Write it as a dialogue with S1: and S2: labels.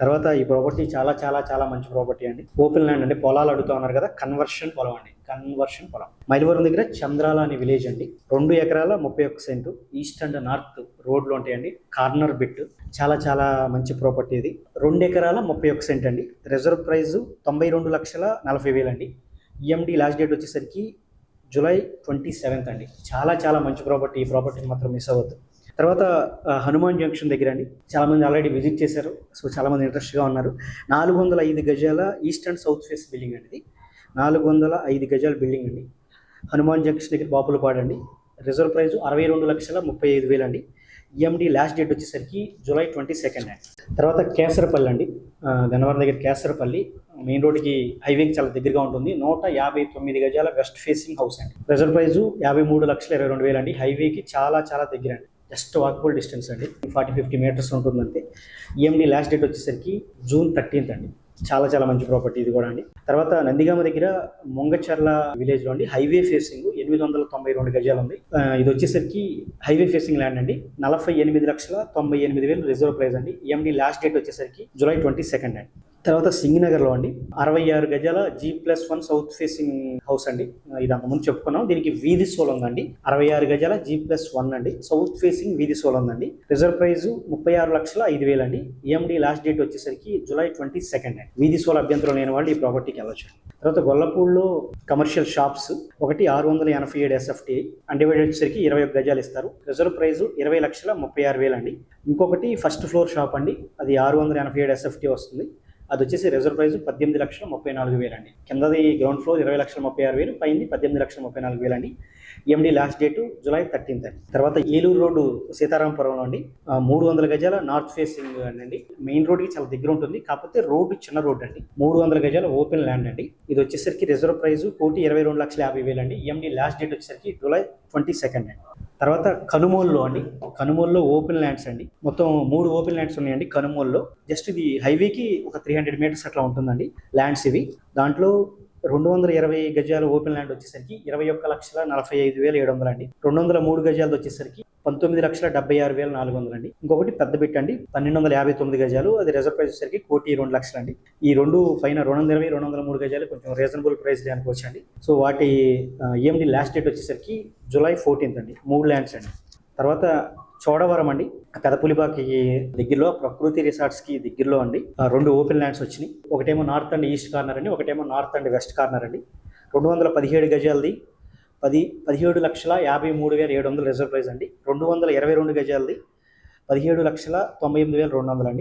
S1: తర్వాత ఈ ప్రాపర్టీ చాలా చాలా చాలా మంచి ప్రాపర్టీ అండి. ఓపెన్ ల్యాండ్ అండి, పొలాలు అడుగుతా ఉన్నారు కదా, కన్వర్షన్ పొలం అండి, కన్వర్షన్ పొలం. మైలవరం దగ్గర చంద్రాల అనే విలేజ్ అండి. 2 ఎకరాల 31 సెంటు, ఈస్ట్ అండ్ నార్త్ రోడ్లు ఉంటాయండి, కార్నర్ బిట్. చాలా చాలా మంచి ప్రాపర్టీ ఇది. 2 ఎకరాల 31 సెంట్ అండి. రిజర్వ్ ప్రైస్ 92,40,000 అండి. ఈఎండి లాస్ట్ డేట్ వచ్చేసరికి జూలై 27th అండి. చాలా చాలా మంచి ప్రాపర్టీ. ఈ ప్రాపర్టీని మాత్రం మిస్ అవ్వద్దు. తర్వాత హనుమాన్ జంక్షన్ దగ్గర అండి, చాలామంది ఆల్రెడీ విజిట్ చేశారు, సో చాలామంది ఇంట్రెస్ట్గా ఉన్నారు. 405 గజాల east and south face building అండి. ఇది 405 గజాల బిల్డింగ్ అండి. హనుమాన్ జంక్షన్ దగ్గర బాపులపాడు అండి. రిజర్వ్ ప్రైస్ 62,35,000 అండి. ఈఎండి లాస్ట్ డేట్ వచ్చేసరికి జూలై 22nd అండి. తర్వాత కేసరపల్లి అండి, గన్నవరం దగ్గర కేసరపల్లి మెయిన్ రోడ్కి హైవేకి చాలా దగ్గరగా ఉంటుంది. 159 గజాల వెస్ట్ ఫేసింగ్ హౌస్ అండి. రిజర్వ్ ప్రైస్ 53,22,000 అండి. హైవేకి చాలా చాలా దగ్గర అండి, జస్ట్ వాకబుల్ డిస్టెన్స్ అండి, 40-50 మీటర్స్ ఉంటుందంటే. ఈఎండి లాస్ట్ డేట్ వచ్చేసరికి జూన్ 13th అండి. చాలా చాలా మంచి ప్రాపర్టీ ఇది కూడా అండి. తర్వాత నందిగామ దగ్గర ముంగచర్ల విలేజ్లో అండి, హైవే ఫేసింగ్ 892 గజాలు ఉంది. ఇది వచ్చేసరికి హైవే ఫేసింగ్ ల్యాండ్ అండి. 48,98,000 రిజర్వ్ ప్రైస్ అండి. ఈఎండి లాస్ట్ డేట్ వచ్చేసరికి జూలై 22nd అండి. తర్వాత సింగినగర్లో అండి 66 గజాల G+1 సౌత్ ఫేసింగ్ హౌస్ అండి. ఇది అంతకుముందు చెప్పుకున్నాం. దీనికి వీధి సోల్ ఉందండి. 66 గజాల G+1 అండి, సౌత్ ఫేసింగ్ వీధి సోల్ ఉందండి. రిజర్వ్ ప్రైస్ 36,05,000 అండి. ఈఎండి లాస్ట్ డేట్ వచ్చేసరికి జూలై 22nd అండి. వీధి సోల్ అభ్యంతరం లేని వాళ్ళు ఈ ప్రాపర్టీకి వెళ్ళొచ్చు. తర్వాత గొల్లపూడిలో కమర్షియల్ షాప్స్ ఒకటి 687 SFT, అన్డివైడెడ్ వచ్చేసరికి 21 గజాలు ఇస్తారు. రిజర్వ్ ప్రైస్ 20,36,000 అండి. ఇంకొకటి ఫస్ట్ ఫ్లోర్ షాప్ అండి, అది 687 SFT వస్తుంది. అది వచ్చేసి రిజర్వ్ ప్రైస్ 18,34,000 అండి. కిందది గ్రౌండ్ ఫ్లోర్ 20,36,000, పైంది 18,34,000 అండి. EMD last date July 13th అండి. తర్వాత ఏలూరు రోడ్డు సీతారాంపురంలో అండి 300 గజాల నార్త్ ఫేసింగ్ అండి. మెయిన్ రోడ్కి చాలా దగ్గర ఉంటుంది, కాకపోతే రోడ్డు చిన్న రోడ్ అండి. 300 గజాల ఓపెన్ ల్యాండ్ అండి. ఇది వచ్చేసరికి రిజర్వ్ ప్రైస్ 1,22,50,000 అండి. ఈఎండి లాస్ట్ డేట్ వచ్చేసరికి జూలై 22nd అండి. తర్వాత కనుమోల్లో అండి, కనుమోల్లో ఓపెన్ ల్యాండ్స్ అండి. మొత్తం 3 ఓపెన్ ల్యాండ్స్ ఉన్నాయండి కనుమోల్లో. జస్ట్ ఇది హైవేకి ఒక 300 మీటర్స్ అట్లా ఉంటుందండి ల్యాండ్స్ ఇవి. దాంట్లో 220 గజాల ఓపెన్ ల్యాండ్ వచ్చేసరికి 21,45,700 అండి. 203 గజాలది వచ్చేసరికి 19,76,400 అండి. ఇంకొకటి పెద్ద బిట్ అండి, 1,259 గజాలు, అది రిజర్వ్ ప్రైస్ వచ్చేసరికి 1,02,00,000 అండి. ఈ రెండు పైన 220, 203 గజాలు కొంచెం రీజనబుల్ ప్రైస్ అనుకోవచ్చు అండి. సో వాటి ఈఎండి లాస్ట్ డేట్ వచ్చేసరికి జూలై 14th అండి. 3 ల్యాండ్స్ అండి. తర్వాత చోడవరం అండి, పెదపులిపాకి దగ్గరలో, ప్రకృతి రిసార్ట్స్కి దగ్గరలో అండి 2 ఓపెన్ ల్యాండ్స్ వచ్చినాయి. ఒకటేమో నార్త్ అండ్ ఈస్ట్ కార్నర్ అండి, ఒకటేమో నార్త్ అండ్ వెస్ట్ కార్నర్ అండి. 217 గజాలది 17,53,700 రిజర్వ్ ప్రైస్ అండి. 222 గజాలది 17,98,200 అండి.